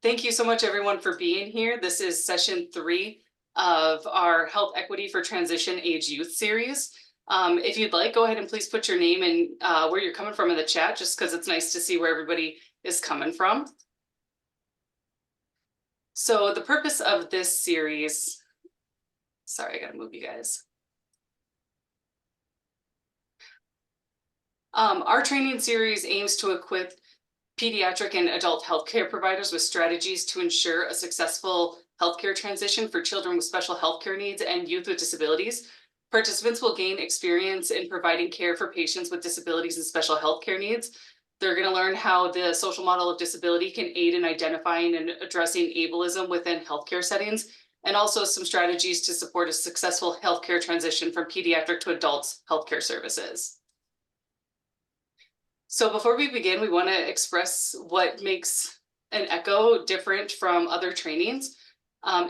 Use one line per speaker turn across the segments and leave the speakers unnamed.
Thank you so much, everyone, for being here. This is session 3 of our Health Equity for Transition Age Youth series. If you'd like, go ahead and please put your name and where you're coming from in the chat, just because it's nice to see where everybody is coming from. So the purpose of this series, sorry, I gotta move you guys. Our training series aims to equip pediatric and adult healthcare providers with strategies to ensure a successful healthcare transition for children with special healthcare needs and youth with disabilities. Participants will gain experience in providing care for patients with disabilities and special healthcare needs. They're going to learn how the social model of disability can aid in identifying and addressing ableism within healthcare settings, and also some strategies to support a successful healthcare transition from pediatric to adult healthcare services. So before we begin, we want to express what makes an ECHO different from other trainings.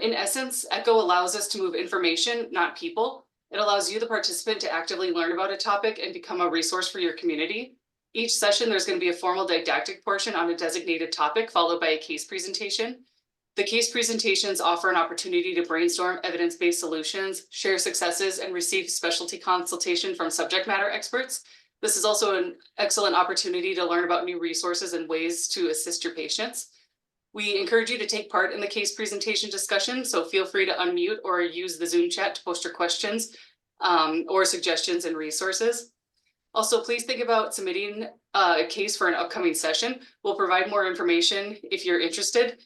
In essence, ECHO allows us to move information, not people. It allows you, the participant, to actively learn about a topic and become a resource for your community. Each session, there's going to be a formal didactic portion on a designated topic, followed by a case presentation. The case presentations offer an opportunity to brainstorm evidence-based solutions, share successes, and receive specialty consultation from subject matter experts. This is also an excellent opportunity to learn about new resources and ways to assist your patients. We encourage you to take part in the case presentation discussion, so feel free to unmute or use the Zoom chat to post your questions or suggestions and resources. Also, please think about submitting a case for an upcoming session. We'll provide more information if you're interested.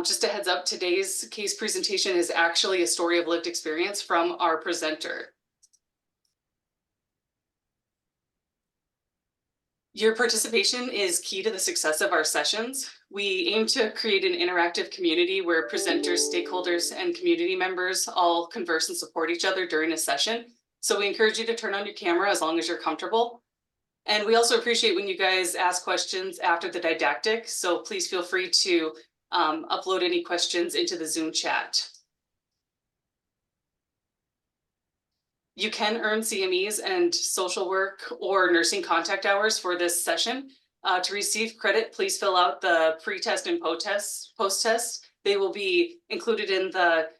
Just a heads up, today's case presentation is actually a story of lived experience from our presenter. Your participation is key to the success of our sessions. We aim to create an interactive community where presenters, stakeholders, and community members all converse and support each other during a session. So we encourage you to turn on your camera as long as you're comfortable. And we also appreciate when you guys ask questions after the didactic. So please feel free to upload any questions into the Zoom chat. You can earn CMEs and social work or nursing contact hours for this session. To receive credit, please fill out the pre-test and post-test. They will be included in the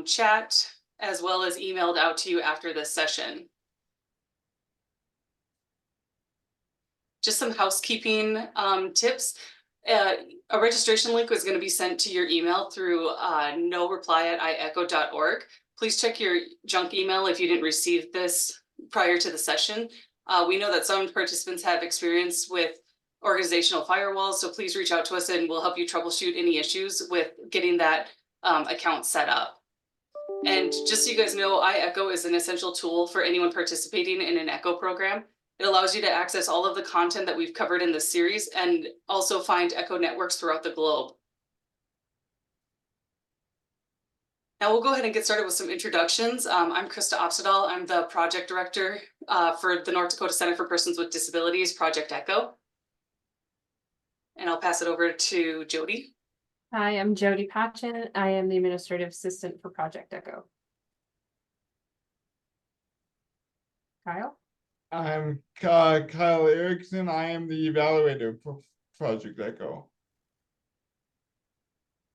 chat as well as emailed out to you after this session. Just some housekeeping tips. A registration link is going to be sent to your email through noreply@iecho.org. Please check your junk email if you didn't receive this prior to the session. We know that some participants have experience with organizational firewalls, so please reach out to us and we'll help you troubleshoot any issues with getting that account set up. And just so you guys know, iEcho is an essential tool for anyone participating in an ECHO program. It allows you to access all of the content that we've covered in this series and also find ECHO networks throughout the globe. Now we'll go ahead and get started with some introductions. I'm Krista Opsadal. I'm the project director for the North Dakota Center for Persons with Disabilities, Project ECHO. And I'll pass it over to Jody.
Hi, I'm Jody Patchen. I am the administrative assistant for Project ECHO. Kyle?
I'm Kyle Erickson. I am the evaluator for Project ECHO.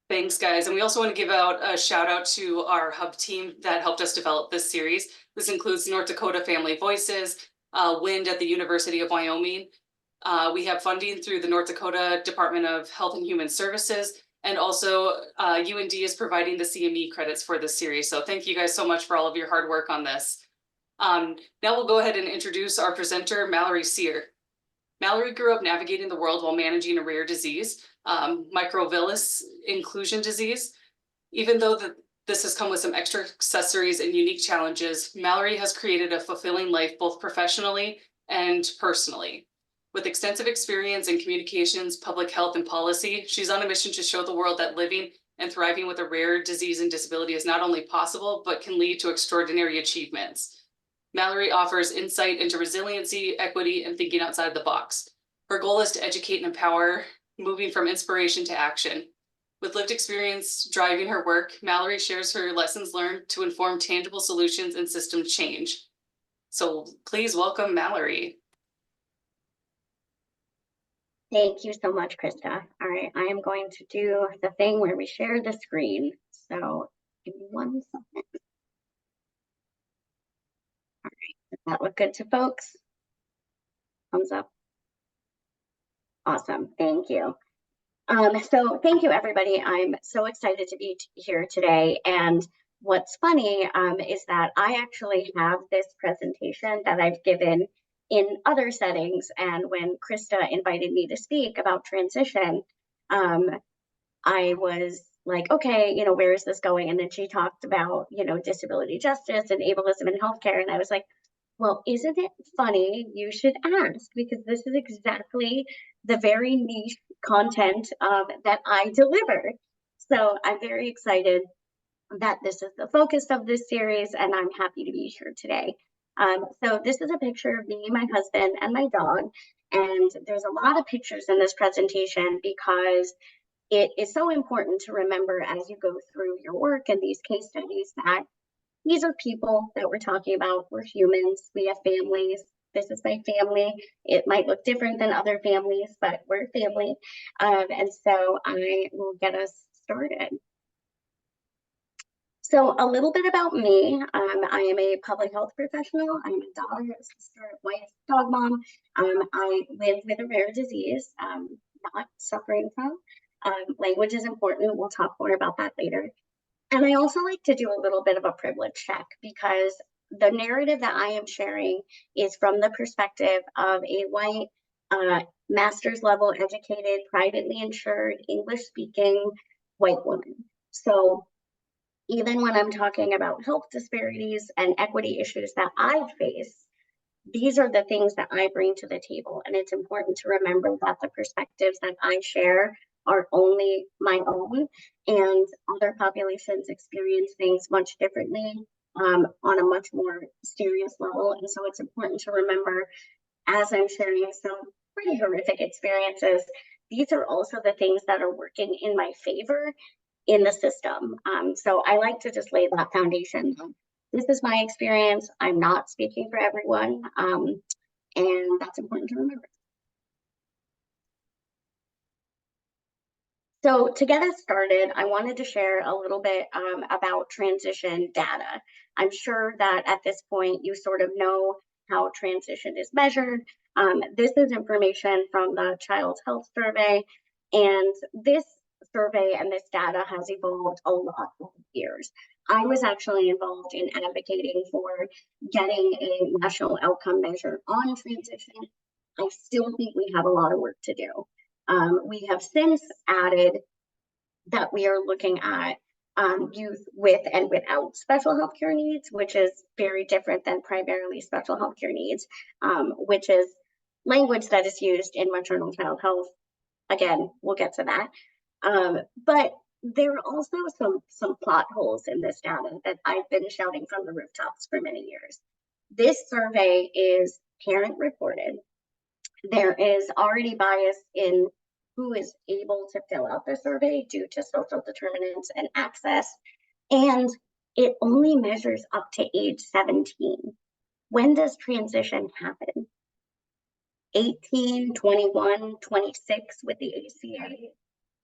Thanks, guys. And we also want to give out a shout out to our hub team that helped us develop this series. This includes North Dakota Family Voices, WIND at the University of Wyoming. We have funding through the North Dakota Department of Health and Human Services, and also UND is providing the CME credits for this series. So thank you guys so much for all of your hard work on this. Now we'll go ahead and introduce our presenter, Mallory Sear. Mallory grew up navigating the world while managing a rare disease, microvillus inclusion disease. Even though this has come with some extra accessories and unique challenges, Mallory has created a fulfilling life both professionally and personally. With extensive experience in communications, public health, and policy, she's on a mission to show the world that living and thriving with a rare disease and disability is not only possible, but can lead to extraordinary achievements. Mallory offers insight into resiliency, equity, and thinking outside the box. Her goal is to educate and empower, moving from inspiration to action. With lived experience driving her work, Mallory shares her lessons learned to inform tangible solutions and system change. So please welcome Mallory.
Thank you so much, Krista. All right, I am going to do the thing where we share the screen. So give me 1 second. All right, does that look good to folks? Thumbs up. Awesome, thank you. So thank you, everybody. I'm so excited to be here today. And what's funny is that I actually have this presentation that I've given in other settings. And when Krista invited me to speak about transition, I was like, okay, you know, where is this going? And then she talked about, you know, disability justice and ableism in healthcare. And I was like, well, isn't it funny? You should ask, because this is exactly the very niche content that I deliver. So I'm very excited that this is the focus of this series, and I'm happy to be here today. So this is a picture of me, my husband, and my dog. And there's a lot of pictures in this presentation because it is so important to remember as you go through your work and these case studies that these are people that we're talking about. We're humans. We have families. This is my family. It might look different than other families, but we're family. And so I will get us started. So a little bit about me. I am a public health professional. I'm a daughter, a sister, wife, dog mom. I live with a rare disease, not suffering from. Language is important. We'll talk more about that later. And I also like to do a little bit of a privilege check, because the narrative that I am sharing is from the perspective of a white, master's level educated, privately insured, English speaking white woman. So even when I'm talking about health disparities and equity issues that I face, these are the things that I bring to the table. And it's important to remember that the perspectives that I share are only my own, and other populations experience things much differently on a much more serious level. And so it's important to remember, as I'm sharing some pretty horrific experiences, these are also the things that are working in my favor in the system. So I like to just lay that foundation. This is my experience. I'm not speaking for everyone, and that's important to remember. So to get us started, I wanted to share a little bit about transition data. I'm sure that at this point you sort of know how transition is measured. This is information from the Child Health Survey, and this survey and this data has evolved a lot over the years. I was actually involved in advocating for getting a national outcome measure on transition. I still think we have a lot of work to do. We have since added that we are looking at youth with and without special healthcare needs, which is very different than primarily special healthcare needs, which is language that is used in maternal child health. Again, we'll get to that. But there are also some plot holes in this data that I've been shouting from the rooftops for many years. This survey is parent reported. There is already bias in who is able to fill out the survey due to social determinants and access, and it only measures up to age 17. When does transition happen? 18, 21, 26 with the ACA.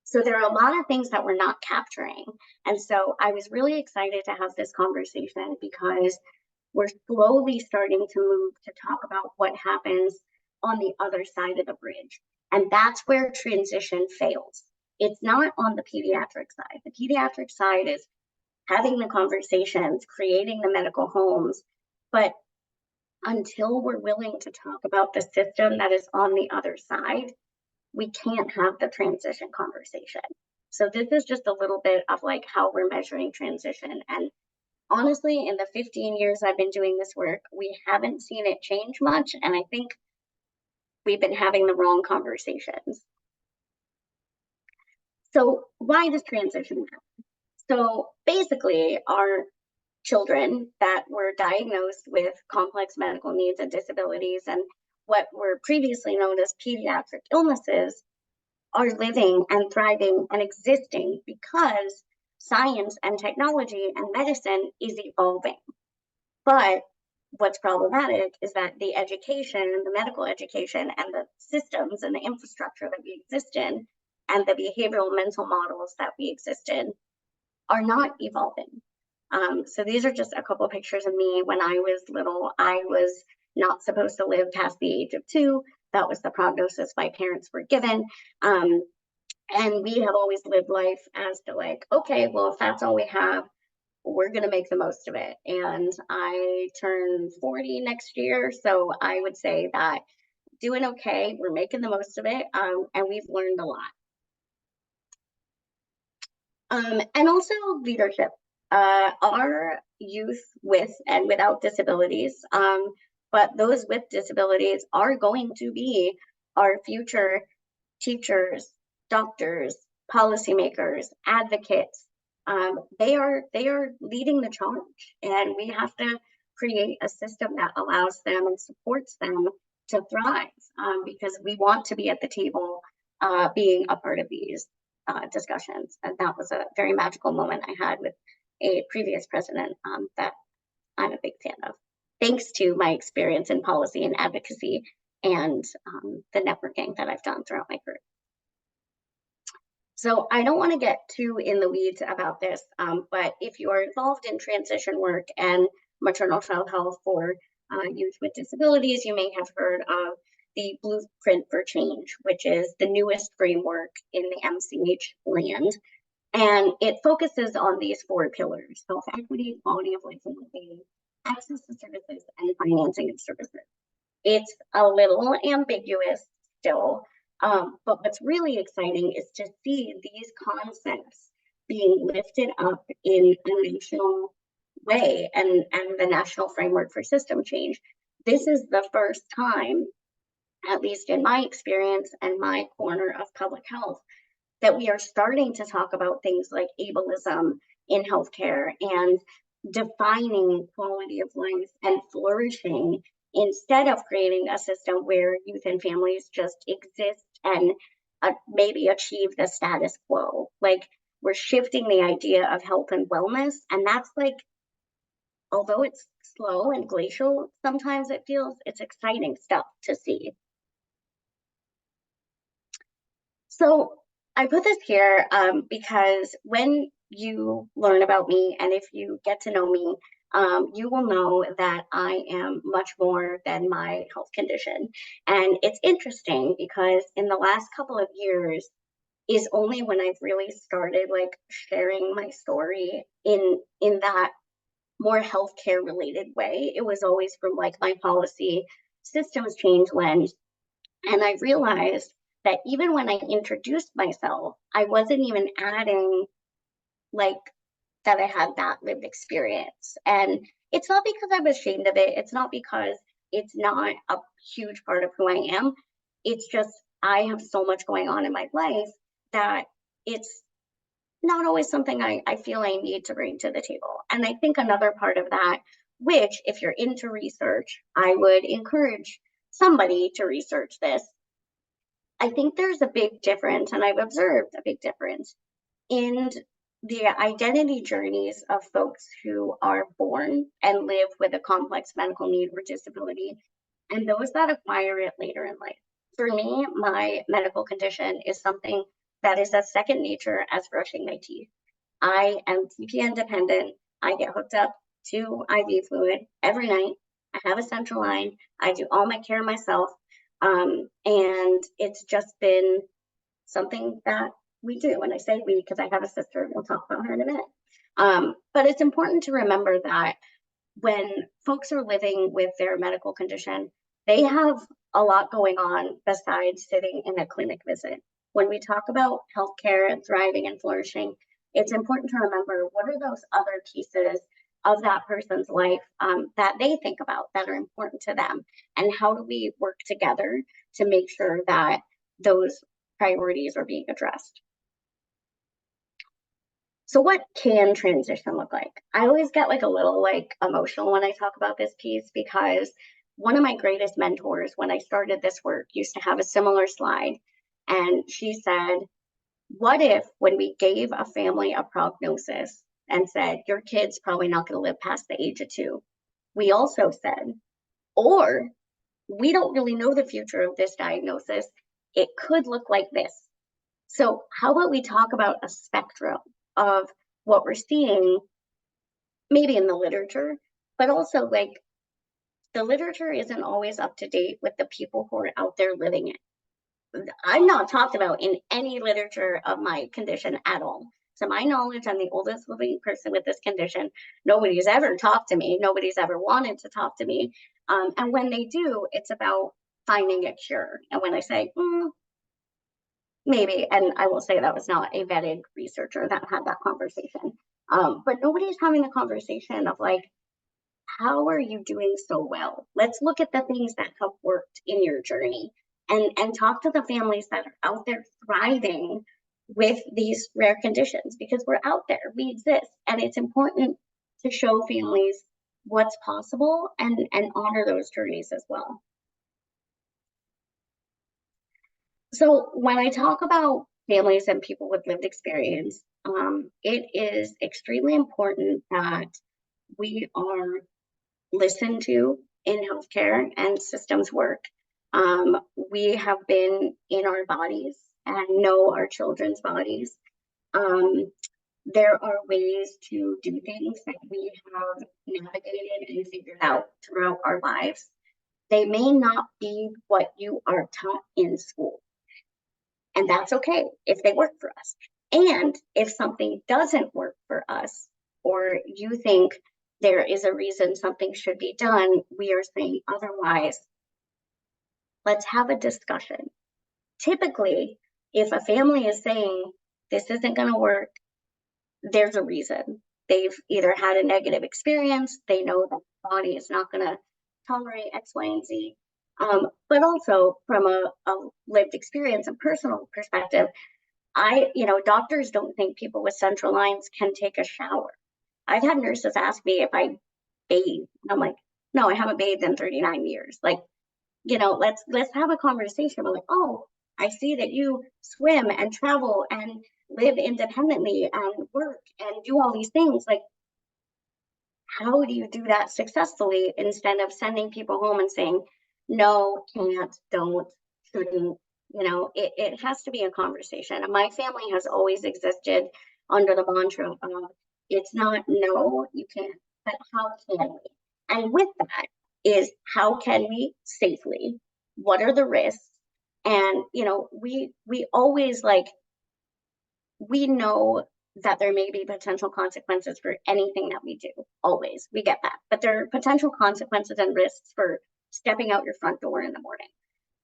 So there are a lot of things that we're not capturing. And so I was really excited to have this conversation, because we're slowly starting to move to talk about what happens on the other side of the bridge. And that's where transition fails. It's not on the pediatric side. The pediatric side is having the conversations, creating the medical homes. But until we're willing to talk about the system that is on the other side, we can't have the transition conversation. So this is just a little bit of like how we're measuring transition. And honestly, in the 15 years I've been doing this work, we haven't seen it change much. And I think we've been having the wrong conversations. So why does transition happen? So basically, our children that were diagnosed with complex medical needs and disabilities and what were previously known as pediatric illnesses are living and thriving and existing because science and technology and medicine is evolving. But what's problematic is that the education, the medical education, and the systems and the infrastructure that we exist in, and the behavioral mental models that we exist in, are not evolving. So these are just a couple of pictures of me when I was little. I was not supposed to live past the age of 2. That was the prognosis my parents were given. And we have always lived life as to like, okay, well, if that's all we have, we're going to make the most of it. And I turn 40 next year. So I would say that doing okay, we're making the most of it. And we've learned a lot. And also leadership. Our youth with and without disabilities, but those with disabilities are going to be our future teachers, doctors, policymakers, advocates. They are leading the charge, and we have to create a system that allows them and supports them to thrive, because we want to be at the table, being a part of these discussions. And that was a very magical moment I had with a previous president that I'm a big fan of, thanks to my experience in policy and advocacy and the networking that I've done throughout my career. So I don't want to get too in the weeds about this, but if you are involved in transition work and maternal child health for youth with disabilities, you may have heard of the Blueprint for Change, which is the newest framework in the MCH land. And it focuses on these 4 pillars: health equity, quality of life and well-being, access to services, and financing of services. It's a little ambiguous still, but what's really exciting is to see these concepts being lifted up in a national way and the national framework for system change. This is the first time, at least in my experience and my corner of public health, that we are starting to talk about things like ableism in healthcare and defining quality of life and flourishing, instead of creating a system where youth and families just exist and maybe achieve the status quo. Like, we're shifting the idea of health and wellness, and that's like, although it's slow and glacial, sometimes it feels, it's exciting stuff to see. So I put this here because when you learn about me, and if you get to know me, you will know that I am much more than my health condition. And it's interesting because in the last couple of years is only when I've really started like sharing my story in that more healthcare related way. It was always from like my policy systems change lens. And I realized that even when I introduced myself, I wasn't even adding like that I had that lived experience. And it's not because I'm ashamed of it. It's not because it's not a huge part of who I am. It's just I have so much going on in my life that it's not always something I feel I need to bring to the table. And I think another part of that, which if you're into research, I would encourage somebody to research this. I think there's a big difference, and I've observed a big difference in the identity journeys of folks who are born and live with a complex medical need or disability, and those that acquire it later in life. For me, my medical condition is something that is as second nature as brushing my teeth. I am TPN dependent. I get hooked up to IV fluid every night. I have a central line. I do all my care myself. And it's just been something that we do. And I say we because I have a sister, and we'll talk about her in a minute. But it's important to remember that when folks are living with their medical condition, they have a lot going on besides sitting in a clinic visit. When we talk about healthcare and thriving and flourishing, it's important to remember what are those other pieces of that person's life that they think about that are important to them, and how do we work together to make sure that those priorities are being addressed. So what can transition look like? I always get like a little like emotional when I talk about this piece, because one of my greatest mentors when I started this work used to have a similar slide, and she said, what if when we gave a family a prognosis and said, your kid's probably not going to live past the age of 2, we also said, or we don't really know the future of this diagnosis. It could look like this. So how about we talk about a spectrum of what we're seeing, maybe in the literature, but also like the literature isn't always up to date with the people who are out there living it. I'm not talked about in any literature of my condition at all. To my knowledge, I'm the oldest living person with this condition. Nobody's ever talked to me. Nobody's ever wanted to talk to me. And when they do, it's about finding a cure. And when I say, maybe, and I will say that was not a vetted researcher that had that conversation. But nobody's having a conversation of like, how are you doing so well? Let's look at the things that have worked in your journey and talk to the families that are out there thriving with these rare conditions, because we're out there, we exist, and it's important to show families what's possible and honor those journeys as well. So when I talk about families and people with lived experience, it is extremely important that we are listened to in healthcare and systems work. We have been in our bodies and know our children's bodies. There are ways to do things that we have navigated and figured out throughout our lives. They may not be what you are taught in school. And that's okay if they work for us. And if something doesn't work for us, or you think there is a reason something should be done, we are saying otherwise, let's have a discussion. Typically, if a family is saying this isn't going to work, there's a reason. They've either had a negative experience, they know that the body is not going to tolerate X, Y, and Z. But also from a lived experience and personal perspective, doctors don't think people with central lines can take a shower. I've had nurses ask me if I bathe. I'm like, no, I haven't bathed in 39 years. Like, let's have a conversation. I'm like, oh, I see that you swim and travel and live independently and work and do all these things. Like, how do you do that successfully instead of sending people home and saying, no, can't, don't, shouldn't? It has to be a conversation. And my family has always existed under the mantra of, it's not no, you can't, but how can we? And with that is, how can we safely? What are the risks? And, we always we know that there may be potential consequences for anything that we do. Always, we get that. But there are potential consequences and risks for stepping out your front door in the morning.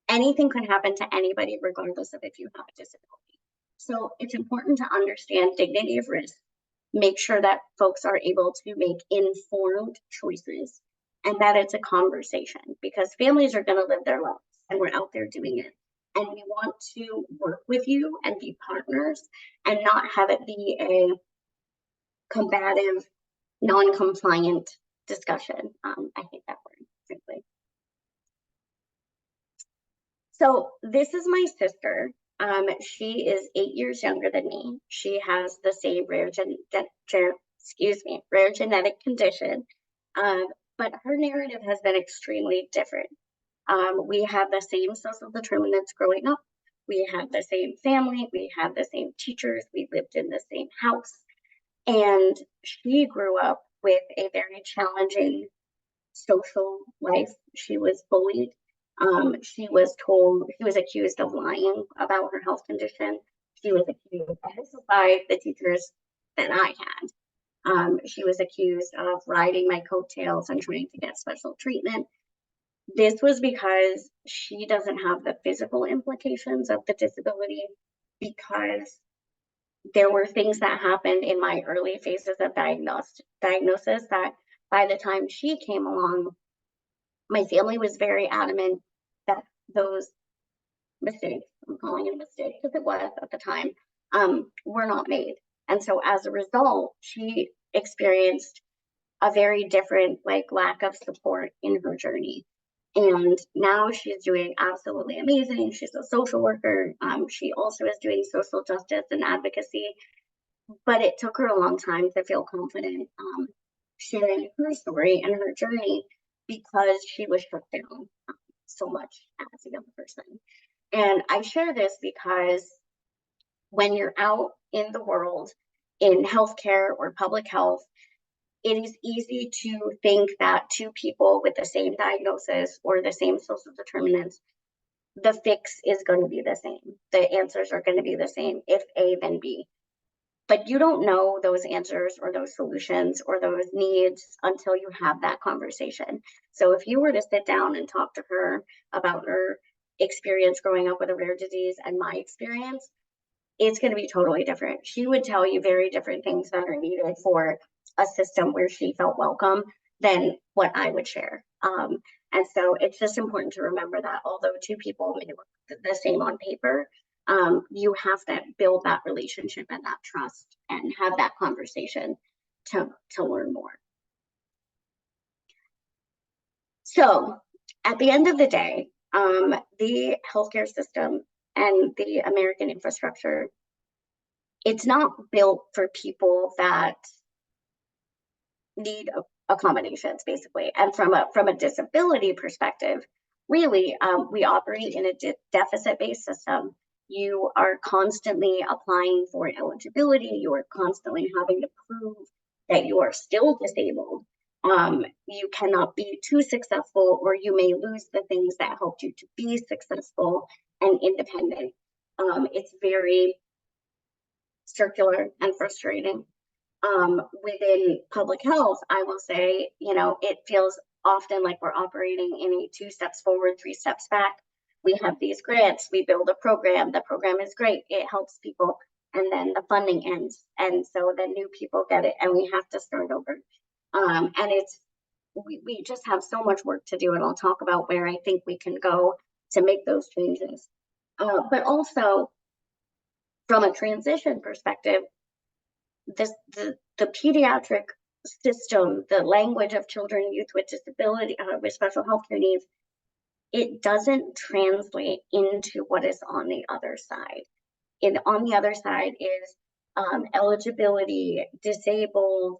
Anything could happen to anybody, regardless of if you have a disability. So it's important to understand dignity of risk, make sure that folks are able to make informed choices, and that it's a conversation, because families are going to live their lives and we're out there doing it. And we want to work with you and be partners and not have it be a combative, non-compliant discussion. I hate that word, frankly. So this is my sister. She is 8 years younger than me. She has the same rare genetic condition, but her narrative has been extremely different. We have the same social determinants growing up. We have the same family. We have the same teachers. We lived in the same house. And she grew up with a very challenging social life. She was bullied. She was accused of lying about her health condition. She was accused, and this is by the teachers that I had. She was accused of riding my coattails and trying to get special treatment. This was because she doesn't have the physical implications of the disability, because there were things that happened in my early phases of diagnosis that by the time she came along, my family was very adamant that those mistakes, I'm calling it a mistake because it was at the time, were not made. And so as a result, she experienced a very different lack of support in her journey. And now she's doing absolutely amazing. She's a social worker. She also is doing social justice and advocacy, but it took her a long time to feel confident sharing her story and her journey because she was shut down so much as a young person. And I share this because when you're out in the world in healthcare or public health, it is easy to think that two people with the same diagnosis or the same social determinants, the fix is going to be the same. The answers are going to be the same. If A, then B. But you don't know those answers or those solutions or those needs until you have that conversation. So if you were to sit down and talk to her about her experience growing up with a rare disease and my experience, it's going to be totally different. She would tell you very different things that are needed for a system where she felt welcome than what I would share. And so it's just important to remember that although two people may look the same on paper, you have to build that relationship and that trust and have that conversation to learn more. So at the end of the day, the healthcare system and the American infrastructure, it's not built for people that need accommodations, basically. And from a disability perspective, really, we operate in a deficit-based system. You are constantly applying for eligibility. You are constantly having to prove that you are still disabled. You cannot be too successful, or you may lose the things that helped you to be successful and independent. It's very circular and frustrating. Within public health, I will say, it feels often like we're operating in a 2 steps forward, 3 steps back. We have these grants, we build a program, the program is great, it helps people, and then the funding ends. And so the new people get it and we have to start over. And we just have so much work to do, and I'll talk about where I think we can go to make those changes. But also from a transition perspective, the pediatric system, the language of children and youth with disability, with special healthcare needs, it doesn't translate into what is on the other side. And on the other side is eligibility, disabled,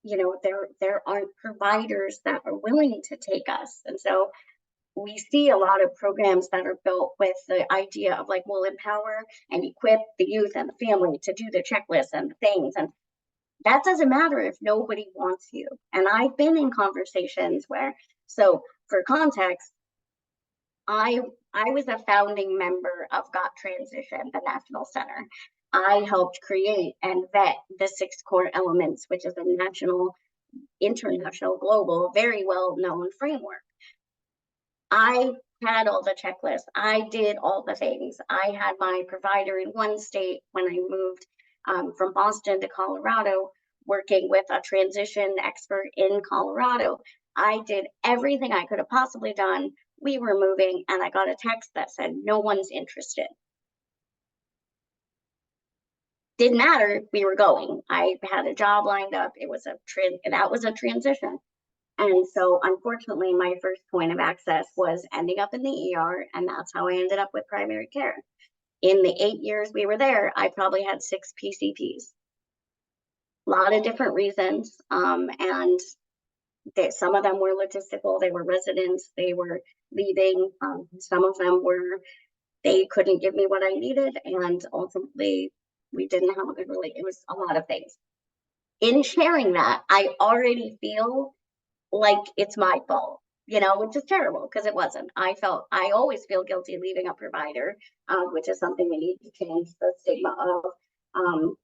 there aren't providers that are willing to take us. And so we see a lot of programs that are built with the idea of like, we'll empower and equip the youth and the family to do the checklists and the things. And that doesn't matter if nobody wants you. And I've been in conversations where, so for context, I was a founding member of Got Transition, the National Center. I helped create and vet the 6 core elements, which is a national, international, global, very well-known framework. I had all the checklists. I did all the things. I had my provider in one state when I moved from Boston to Colorado, working with a transition expert in Colorado. I did everything I could have possibly done. We were moving, and I got a text that said, no one's interested. Didn't matter, we were going. I had a job lined up. It was that was a transition. And so unfortunately, my first point of access was ending up in the ER, and that's how I ended up with primary care. In the 8 years we were there, I probably had 6 PCPs. A lot of different reasons, and some of them were logistical, they were residents, they were leaving, some of them were, they couldn't give me what I needed, and ultimately we didn't have a good relationship. It was a lot of things. In sharing that, I already feel like it's my fault, which is terrible because it wasn't. I always feel guilty leaving a provider, which is something we need to change the stigma of,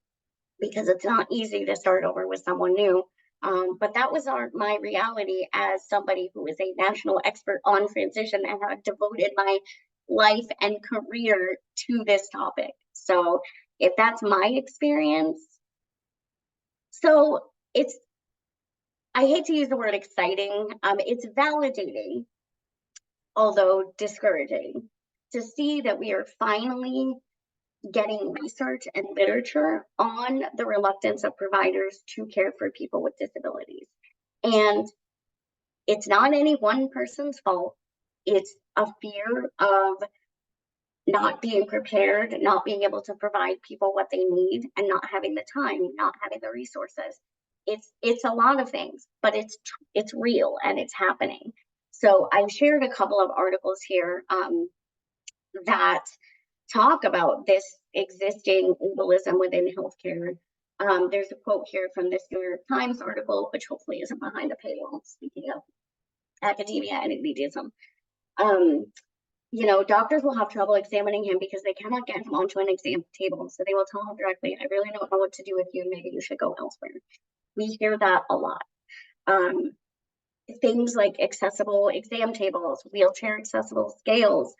because it's not easy to start over with someone new. But that was my reality as somebody who is a national expert on transition and have devoted my life and career to this topic. So if that's my experience, so I hate to use the word exciting. It's validating, although discouraging, to see that we are finally getting research and literature on the reluctance of providers to care for people with disabilities. And it's not any one person's fault. It's a fear of not being prepared, not being able to provide people what they need, and not having the time, not having the resources. it's a lot of things, but it's real and it's happening. So I've shared a couple of articles here that talk about this existing ableism within healthcare. There's a quote here from this New York Times article, which hopefully isn't behind a paywall, speaking of academia and elitism. You know, doctors will have trouble examining him because they cannot get him onto an exam table. So they will tell him directly, I really don't know what to do with you. Maybe you should go elsewhere. We hear that a lot. Things like accessible exam tables, wheelchair accessible scales,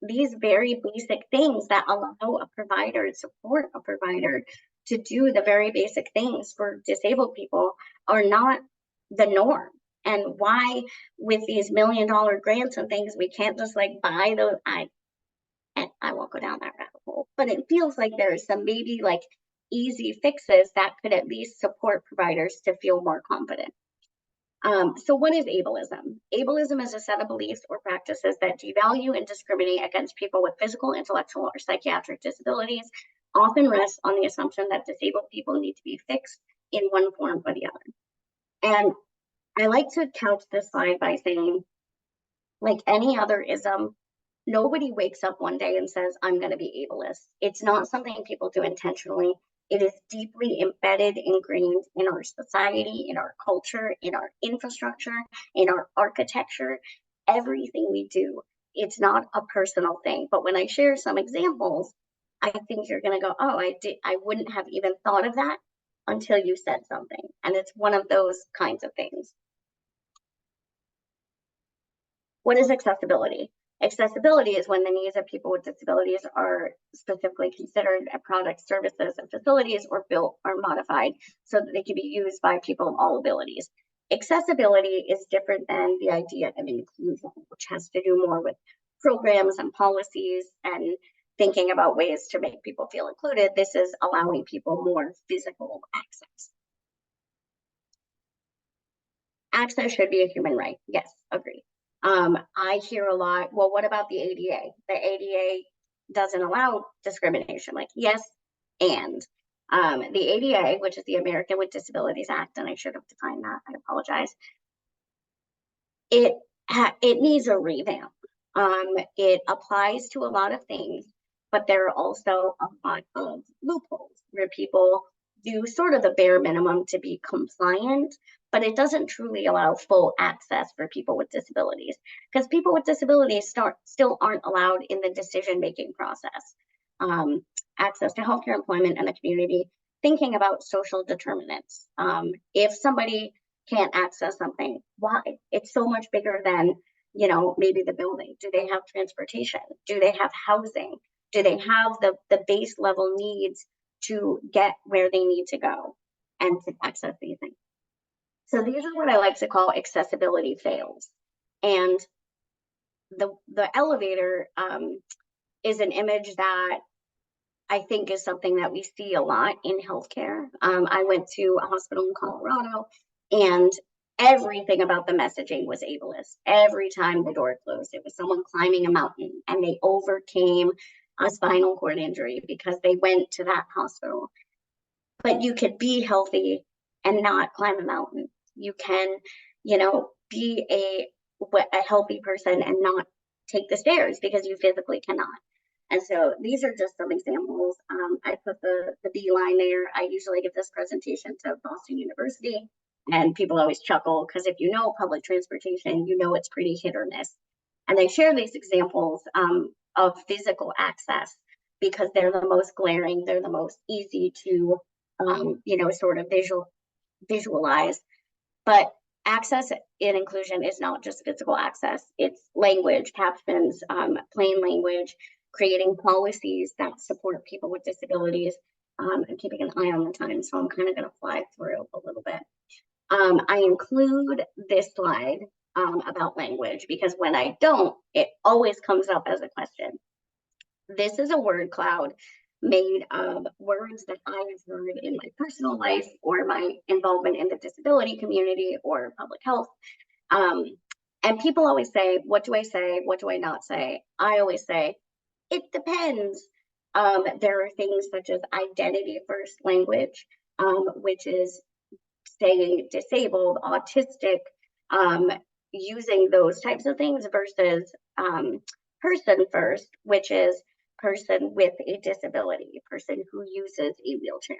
these very basic things that allow a provider and support a provider to do the very basic things for disabled people are not the norm. And why with these $1 million grants and things, we can't just like buy those, I won't go down that rabbit hole, but it feels like there's some maybe like easy fixes that could at least support providers to feel more confident. So what is ableism? Ableism is a set of beliefs or practices that devalue and discriminate against people with physical, intellectual, or psychiatric disabilities, often rests on the assumption that disabled people need to be fixed in one form or the other. And I like to couch this slide by saying, like any other ism, nobody wakes up one day and says, I'm going to be ableist. It's not something people do intentionally. It is deeply embedded, ingrained in our society, in our culture, in our infrastructure, in our architecture, everything we do. It's not a personal thing. But when I share some examples, I think you're going to go, oh, I wouldn't have even thought of that until you said something. And it's one of those kinds of things. What is accessibility? Accessibility is when the needs of people with disabilities are specifically considered at products, services, and facilities or built or modified so that they can be used by people of all abilities. Accessibility is different than the idea of inclusion, which has to do more with programs and policies and thinking about ways to make people feel included. This is allowing people more physical access. Access should be a human right. Yes, agree. I hear a lot, well, what about the ADA? The ADA doesn't allow discrimination. Like, yes, and the ADA, which is the American with Disabilities Act, and I should have defined that, I apologize. It needs a revamp. It applies to a lot of things, but there are also a lot of loopholes where people do sort of the bare minimum to be compliant, but it doesn't truly allow full access for people with disabilities, because people with disabilities still aren't allowed in the decision-making process. Access to healthcare, employment, and the community, thinking about social determinants. If somebody can't access something, why? It's so much bigger than, you know, maybe the building. Do they have transportation? Do they have housing? Do they have the base level needs to get where they need to go and to access these things? So these are what I like to call accessibility fails. And the elevator is an image that I think is something that we see a lot in healthcare. I went to a hospital in Colorado, and everything about the messaging was ableist. Every time the door closed, it was someone climbing a mountain, and they overcame a spinal cord injury because they went to that hospital. But you could be healthy and not climb a mountain. You can, you know, be a healthy person and not take the stairs because you physically cannot. And so these are just some examples. I put the B line there. I usually give this presentation to Boston University, and people always chuckle because if you know public transportation, you know it's pretty hit or miss. And I share these examples of physical access because they're the most glaring, they're the most easy to, you know, sort of visualize. But access in inclusion is not just physical access, it's language, captions, plain language, creating policies that support people with disabilities, and keeping an eye on the time. So I'm kind of going to fly through a little bit. I include this slide about language because when I don't, it always comes up as a question. This is a word cloud made of words that I have heard in my personal life or my involvement in the disability community or public health. And people always say, what do I say? What do I not say? I always say, it depends. There are things such as identity first language, which is saying disabled, autistic, using those types of things versus person first, which is person with a disability, person who uses a wheelchair.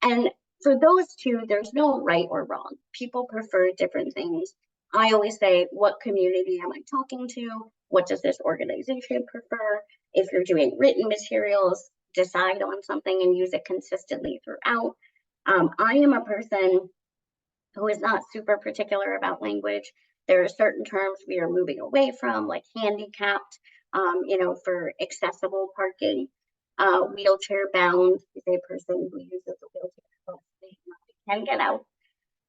And for those two, there's no right or wrong. People prefer different things. I always say, what community am I talking to? What does this organization prefer? If you're doing written materials, decide on something and use it consistently throughout. I am a person who is not super particular about language. There are certain terms we are moving away from, like handicapped, for accessible parking. Wheelchair bound is a person who uses a wheelchair, but they can get out.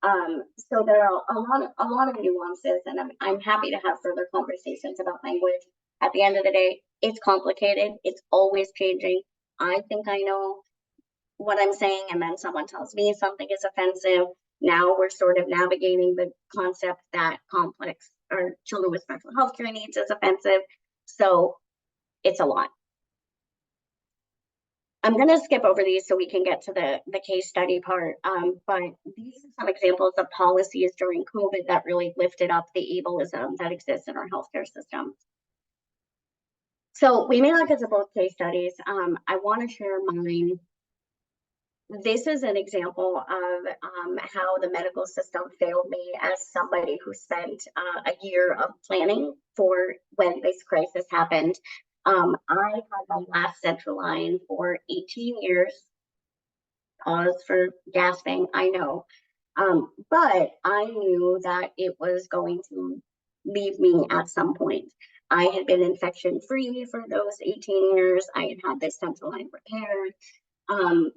So there are a lot of nuances, and I'm happy to have further conversations about language. At the end of the day, it's complicated. It's always changing. I think I know what I'm saying, and then someone tells me something is offensive. Now we're sort of navigating the concept that complex or children with special healthcare needs is offensive. So it's a lot. I'm going to skip over these so we can get to the case study part. But these are some examples of policies during COVID that really lifted up the ableism that exists in our healthcare system. So we may not get to both case studies. I want to share mine. This is an example of how the medical system failed me as somebody who spent a year of planning for when this crisis happened. I had my last central line for 18 years. Pause for gasping, I know. But I knew that it was going to leave me at some point. I had been infection free for those 18 years. I had had this central line repaired.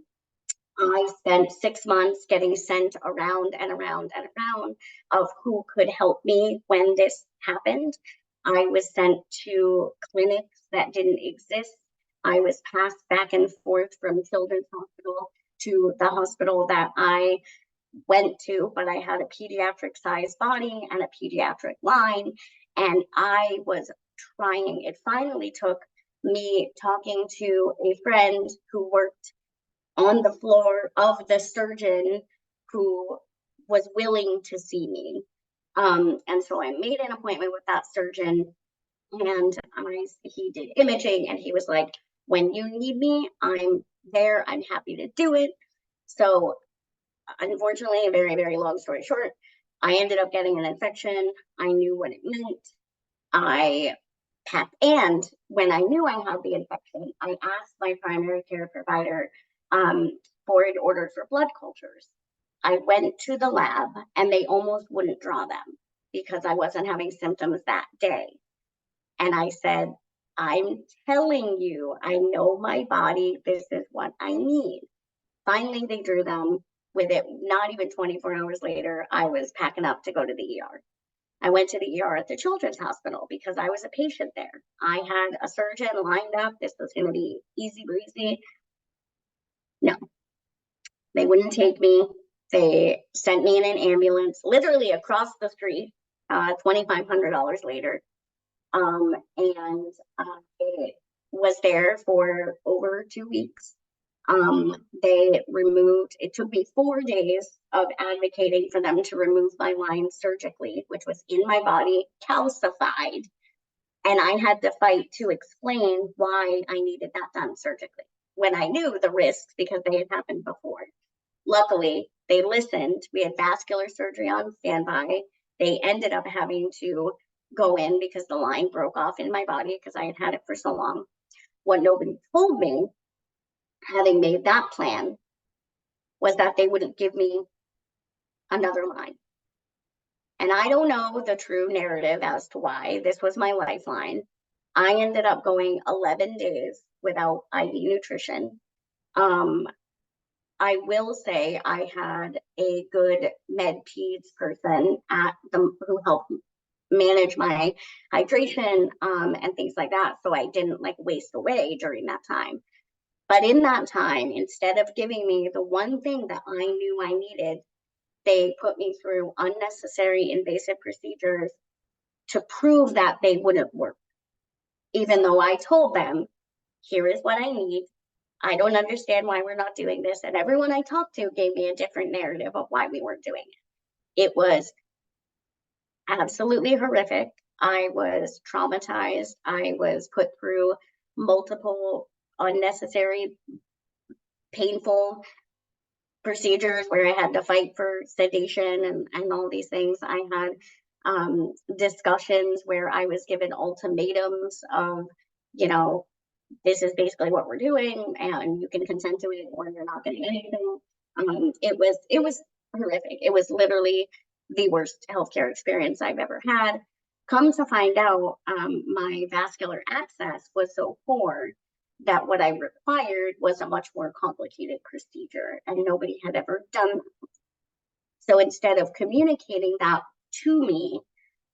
I spent 6 months getting sent around and around and around of who could help me when this happened. I was sent to clinics that didn't exist. I was passed back and forth from Children's Hospital to the hospital that I went to, but I had a pediatric sized body and a pediatric line, and I was trying. It finally took me talking to a friend who worked on the floor of the surgeon who was willing to see me. And so I made an appointment with that surgeon, and he did imaging, and he was like, when you need me, I'm there. I'm happy to do it. So unfortunately, a very, very long story short, I ended up getting an infection. I knew what it meant. And when I knew I had the infection, I asked my primary care provider for an order for blood cultures. I went to the lab and they almost wouldn't draw them because I wasn't having symptoms that day. And I said, I'm telling you, I know my body, this is what I need. Finally, they drew them. With it, not even 24 hours later, I was packing up to go to the ER. I went to the ER at the Children's Hospital because I was a patient there. I had a surgeon lined up. This was going to be easy breezy. No, they wouldn't take me. They sent me in an ambulance, literally across the street, $2,500 later. And it was there for over 2 weeks. It took me 4 days of advocating for them to remove my line surgically, which was in my body, calcified. And I had to fight to explain why I needed that done surgically when I knew the risks because they had happened before. Luckily, they listened. We had vascular surgery on standby. They ended up having to go in because the line broke off in my body because I had had it for so long. What nobody told me, having made that plan, was that they wouldn't give me another line. And I don't know the true narrative as to why. This was my lifeline. I ended up going 11 days without IV nutrition. I will say I had a good med peds person who helped manage my hydration and things like that. So I didn't waste away during that time. But in that time, instead of giving me the one thing that I knew I needed, they put me through unnecessary invasive procedures to prove that they wouldn't work. Even though I told them, here is what I need, I don't understand why we're not doing this. And everyone I talked to gave me a different narrative of why we weren't doing it. It was absolutely horrific. I was traumatized. I was put through multiple unnecessary, painful procedures where I had to fight for sedation and all these things. I had discussions where I was given ultimatums of, you know, this is basically what we're doing and you can consent to it or you're not getting anything. It was horrific. It was literally the worst healthcare experience I've ever had. Come to find out, my vascular access was so poor that what I required was a much more complicated procedure and nobody had ever done that. So instead of communicating that to me,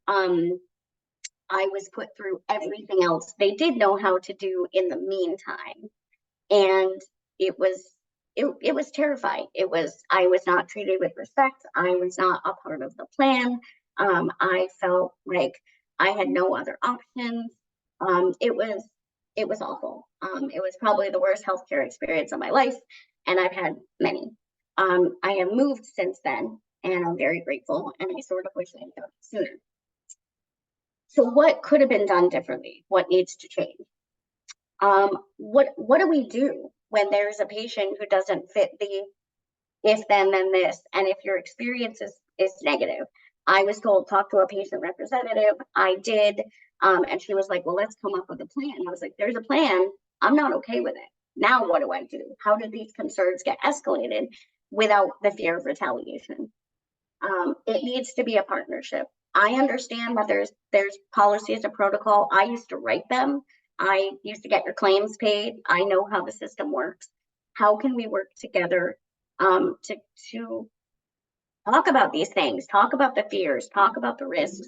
I was put through everything else they did know how to do in the meantime. And it was terrifying. I was not treated with respect. I was not a part of the plan. I felt like I had no other options. It was awful. It was probably the worst healthcare experience of my life, and I've had many. I have moved since then, and I'm very grateful, and I sort of wish I had done it sooner. So what could have been done differently? What needs to change? What do we do when there's a patient who doesn't fit the if then this, and if your experience is negative? I was told talk to a patient representative. I did, and she was like, well, let's come up with a plan. I was like, there's a plan. I'm not okay with it. Now what do I do? How do these concerns get escalated without the fear of retaliation? It needs to be a partnership. I understand that there's policies and protocol. I used to write them. I used to get your claims paid. I know how the system works. How can we work together to talk about these things, talk about the fears, talk about the risks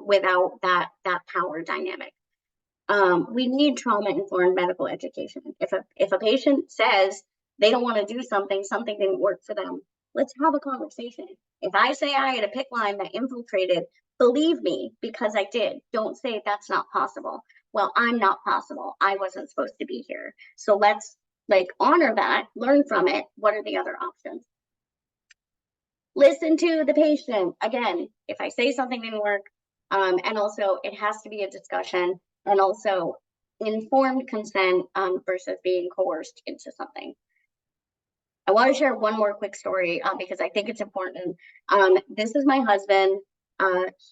without that power dynamic? We need trauma-informed medical education. If a patient says they don't want to do something didn't work for them, let's have a conversation. If I say I had a PICC line that infiltrated, believe me, because I did. Don't say that's not possible. Well, I'm not possible. I wasn't supposed to be here. So let's honor that, learn from it. What are the other options? Listen to the patient. Again, if I say something didn't work, and also it has to be a discussion, and also informed consent versus being coerced into something. I want to share one more quick story because I think it's important. This is my husband.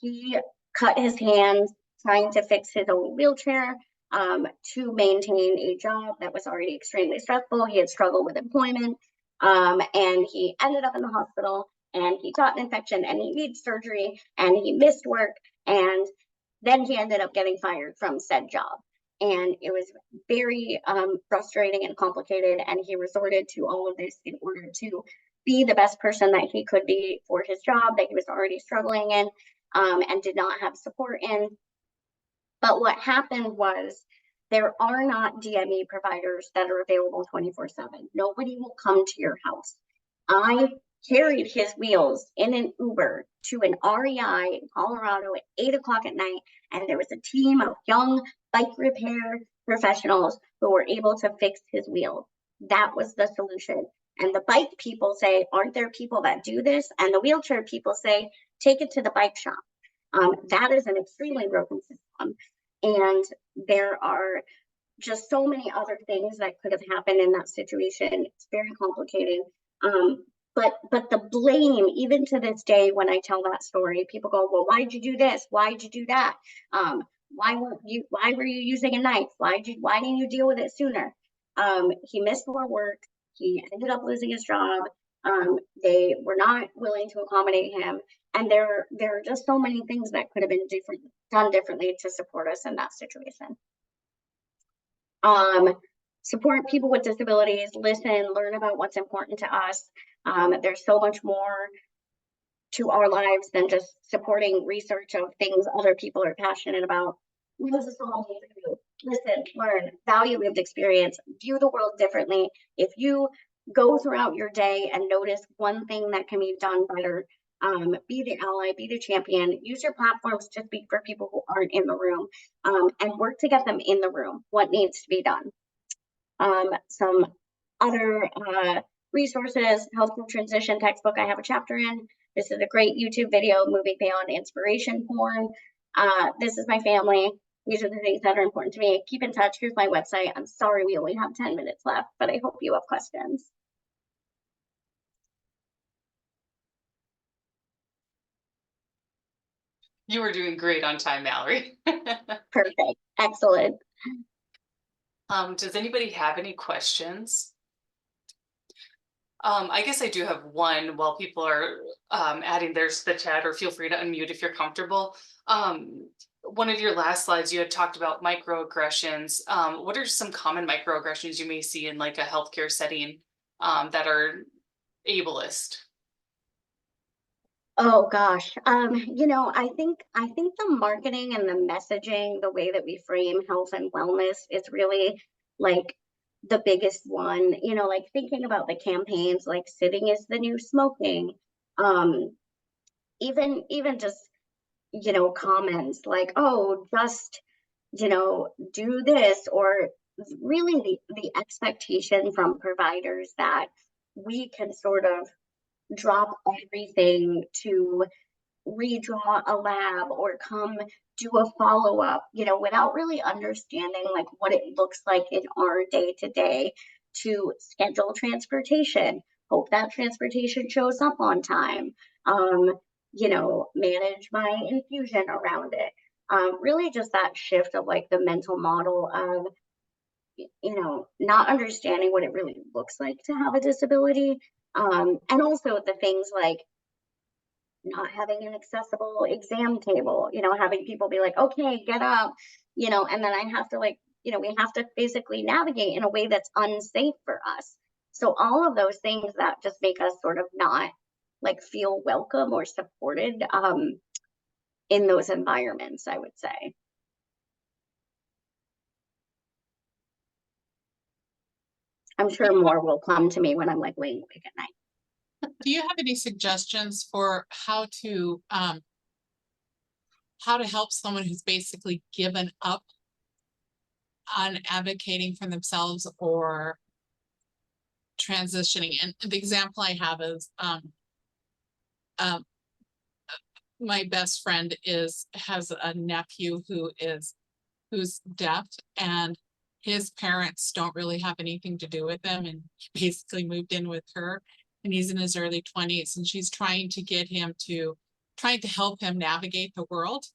He cut his hand trying to fix his own wheelchair to maintain a job that was already extremely stressful. He had struggled with employment, and he ended up in the hospital, and he got an infection, and he needed surgery, and he missed work, and then he ended up getting fired from said job. And it was very frustrating and complicated, and he resorted to all of this in order to be the best person that he could be for his job that he was already struggling in and did not have support in. But what happened was there are not DME providers that are available 24/7. Nobody will come to your house. I carried his wheels in an Uber to an REI in Colorado at 8 o'clock at night, and there was a team of young bike repair professionals who were able to fix his wheels. That was the solution. And the bike people say, aren't there people that do this? And the wheelchair people say, take it to the bike shop. That is an extremely broken system. And there are just so many other things that could have happened in that situation. It's very complicated. But the blame, even to this day, when I tell that story, people go, well, why did you do this? Why did you do that? Why were you using a knife? Why didn't you deal with it sooner? He missed more work. He ended up losing his job. They were not willing to accommodate him. And there are just so many things that could have been done differently to support us in that situation. Support people with disabilities, listen, learn about what's important to us. There's so much more to our lives than just supporting research of things other people are passionate about. This is all we can do. Listen, learn, value lived experience, view the world differently. If you go throughout your day and notice one thing that can be done better, be the ally, be the champion, use your platforms to speak for people who aren't in the room, and work to get them in the room. What needs to be done? Some other resources, healthcare transition textbook I have a chapter in. This is a great YouTube video, Moving Beyond Inspiration Porn. This is my family. These are the things that are important to me. Keep in touch. Here's my website. I'm sorry we only have 10 minutes left, but I hope you have questions.
You were doing great on time, Mallory.
Perfect. Excellent.
Does anybody have any questions? I guess I do have one while people are adding theirs to the chat, or feel free to unmute if you're comfortable. One of your last slides, you had talked about microaggressions. What are some common microaggressions you may see in like a healthcare setting that are ableist?
Oh gosh. You know, I think the marketing and the messaging, the way that we frame health and wellness is really like the biggest one. You know, like thinking about the campaigns like sitting is the new smoking. Even just, you know, comments like, oh, just, you know, do this, or really the expectation from providers that we can sort of drop everything to redraw a lab or come do a follow-up, you know, without really understanding like what it looks like in our day-to-day to schedule transportation, hope that transportation shows up on time, you know, manage my infusion around it. Really just that shift of like the mental model of, you know, not understanding what it really looks like to have a disability. And also the things like not having an accessible exam table, you know, having people be like, okay, get up, you know, and then I have to like, you know, we have to basically navigate in a way that's unsafe for us. So all of those things that just make us sort of not like feel welcome or supported in those environments, I would say. I'm sure more will come to me when I'm like laying awake at night.
Do you have any suggestions for how to help someone who's basically given up on advocating for themselves or transitioning? And the example I have is my best friend has a nephew who's deaf, and his parents don't really have anything to do with them, and he basically moved in with her, and he's in his early 20s, and she's trying to help him navigate the world.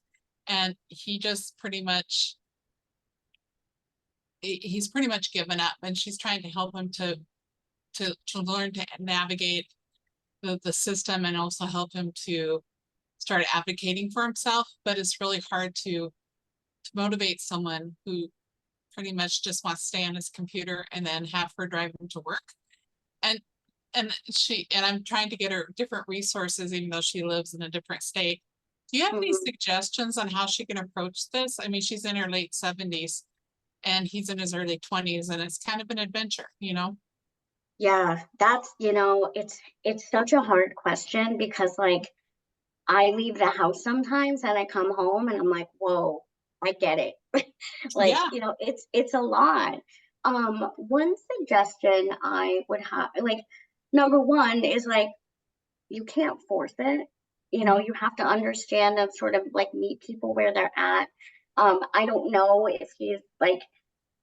And he's pretty much given up, and she's trying to help him to learn to navigate the system, and also help him to start advocating for himself. But it's really hard to motivate someone who pretty much just wants to stay on his computer and then have her drive him to work. And I'm trying to get her different resources, even though she lives in a different state. Do you have any suggestions on how she can approach this? I mean, she's in her late 70s and he's in his early 20s, and it's kind of an adventure, you know?
Yeah, that's, you know, it's such a hard question because like I leave the house sometimes and I come home and I'm like, whoa, I get it. Like,
Yeah.
you know, it's a lot. One suggestion I would have, like, number one is like, you can't force it. You know, you have to understand and sort of like meet people where they're at. I don't know if he's like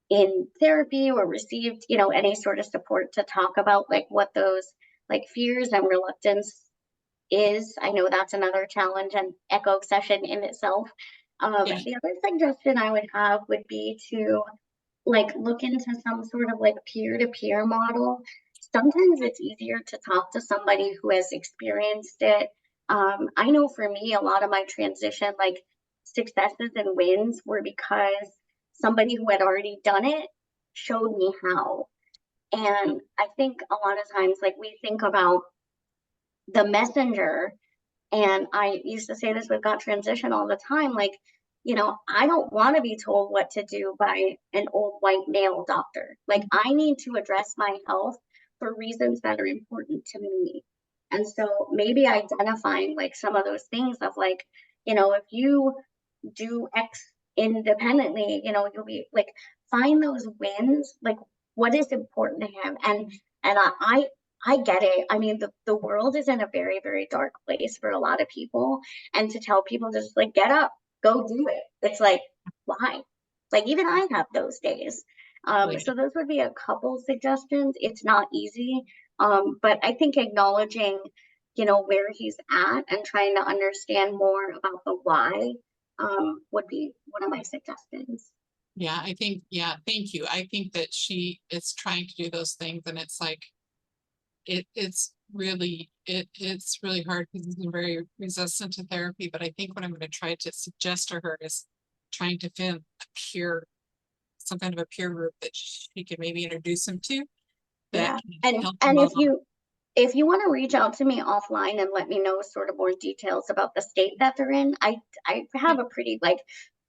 in therapy or received, you know, any sort of support to talk about like what those like fears and reluctance is. I know that's another challenge and echo session in itself.
Yeah.
The other suggestion I would have would be to like look into some sort of like peer-to-peer model. Sometimes it's easier to talk to somebody who has experienced it. I know for me, a lot of my transition like successes and wins were because somebody who had already done it showed me how. And I think a lot of times like we think about the messenger, and I used to say this with Got Transition all the time, like, you know, I don't want to be told what to do by an old white male doctor. Like, I need to address my health for reasons that are important to me. And so maybe identifying like some of those things of like, you know, if you do X independently, you know, you'll be like, find those wins, like what is important to him. And I get it. I mean, the world is in a very, very dark place for a lot of people. And to tell people to just like get up, go do it. It's like, why? Like even I have those days. So those would be a couple suggestions. It's not easy. But I think acknowledging, you know, where he's at and trying to understand more about the why would be one of my suggestions.
Yeah, I think, yeah, thank you. I think that she is trying to do those things, and it's like, it's really hard because he's been very resistant to therapy. But I think what I'm going to try to suggest to her is trying to find some kind of a peer group that she could maybe introduce him to.
Yeah,
That
and
help him
if you want to reach out to me offline and let me know sort of more details about the state that they're in, I have a pretty like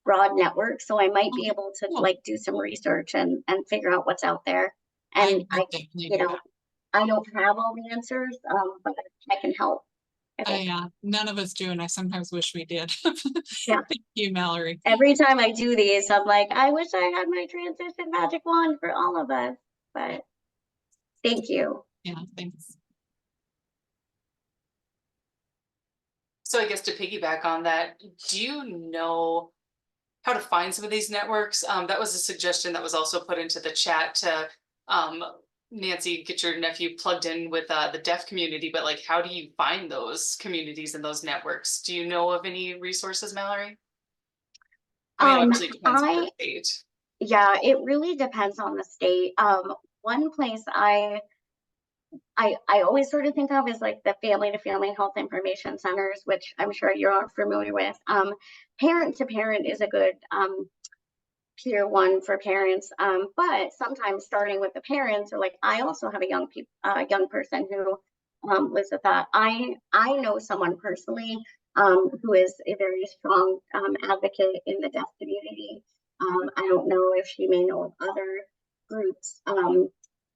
broad network, so I might be
Okay,
able to
cool.
like do some research and figure out what's out there.
I
And
would definitely
you
do
know,
that.
I don't have all the answers, but I can help.
None of us do, and I sometimes wish we did.
Yeah.
Thank you, Mallory.
Every time I do these, I'm like, I wish I had my transition magic wand for all of us, but thank you.
Yeah, thanks.
So I guess to piggyback on that, do you know how to find some of these networks? That was a suggestion that was also put into the chat to Nancy, get your nephew plugged in with the deaf community, but like, how do you find those communities and those networks? Do you know of any resources, Mallory? I mean, obviously it depends on the state.
Yeah, it really depends on the state. One place I always sort of think of is like the family to family health information centers, which I'm sure you're familiar with. Parent to parent is a good tier one for parents. But sometimes starting with the parents, or like I also have a young person who lives with that. I know someone personally who is a very strong advocate in the deaf community. I don't know if she may know of other groups.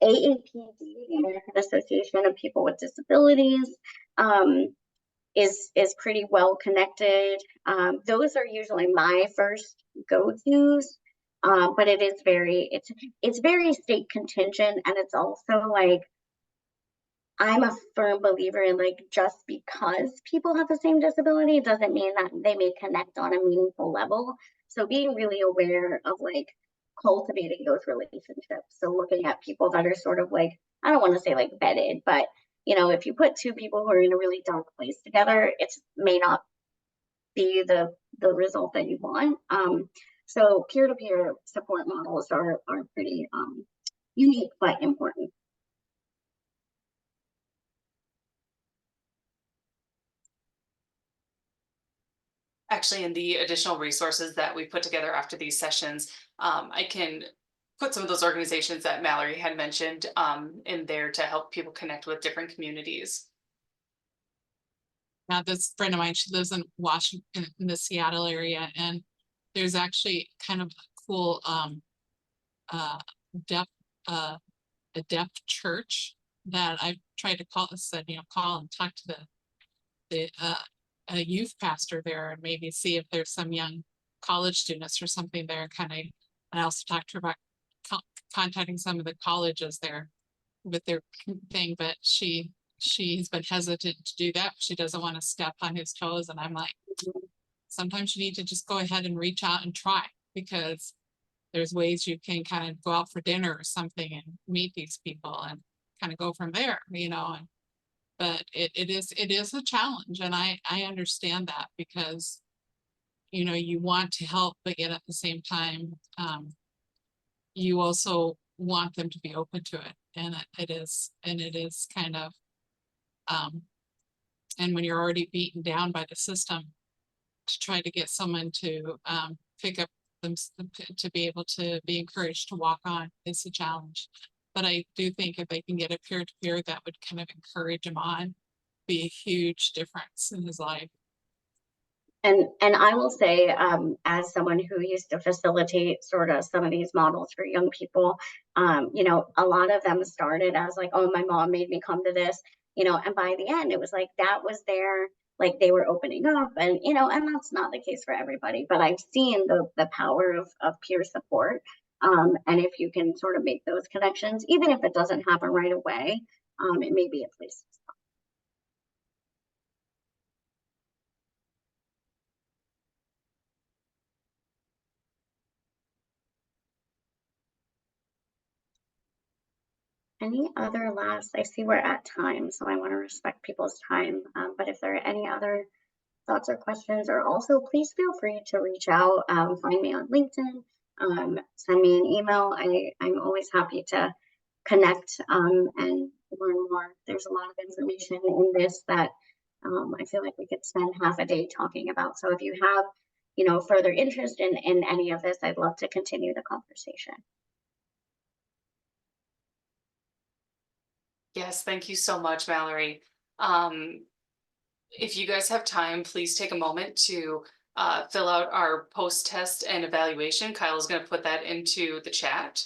AAPD, the American Association of People with Disabilities, is pretty well connected. Those are usually my first go-tos, but it is it's very state contingent, and it's also like I'm a firm believer in like just because people have the same disability doesn't mean that they may connect on a meaningful level. So being really aware of like cultivating those relationships. So looking at people that are sort of like, I don't want to say like vetted, but you know, if you put two people who are in a really dark place together, it may not be the result that you want. So peer-to-peer support models are pretty unique but important.
Actually, in the additional resources that we put together after these sessions, I can put some of those organizations that Mallory had mentioned in there to help people connect with different communities.
Now, this friend of mine, she lives in Washington, in the Seattle area, and there's actually kind of a cool a deaf church that I've tried to call and talk to the a youth pastor there, and maybe see if there's some young college students or something there. And I also talked to her about contacting some of the colleges there with their thing, but she's been hesitant to do that. She doesn't want to step on his toes, and I'm like, sometimes you need to just go ahead and reach out and try, because there's ways you can kind of go out for dinner or something and meet these people and kind of go from there, but it is a challenge, and I understand that, because you want to help, but yet at the same time you also want them to be open to it, and it is kind of and when you're already beaten down by the system, to try to get someone to pick up them, to be able to be encouraged to walk on, is a challenge. But I do think if they can get a peer-to-peer that would kind of encourage him on, be a huge difference in his life.
And I will say, as someone who used to facilitate sort of some of these models for young people, a lot of them started as like, oh, my mom made me come to this, and by the end it was like that was their, like they were opening up, and and that's not the case for everybody, but I've seen the power of peer support. And if you can sort of make those connections, even if it doesn't happen right away, it may be a place to start. Any other last, I see we're at time, so I want to respect people's time. But if there are any other thoughts or questions, or also please feel free to reach out, find me on LinkedIn, send me an email. I'm always happy to connect and learn more. There's a lot of information in this that I feel like we could spend half a day talking about. So if you have, further interest in any of this, I'd love to continue the conversation.
Yes, thank you so much, Mallory. If you guys have time, please take a moment to fill out our post-test and evaluation. Kyle is going to put that into the chat.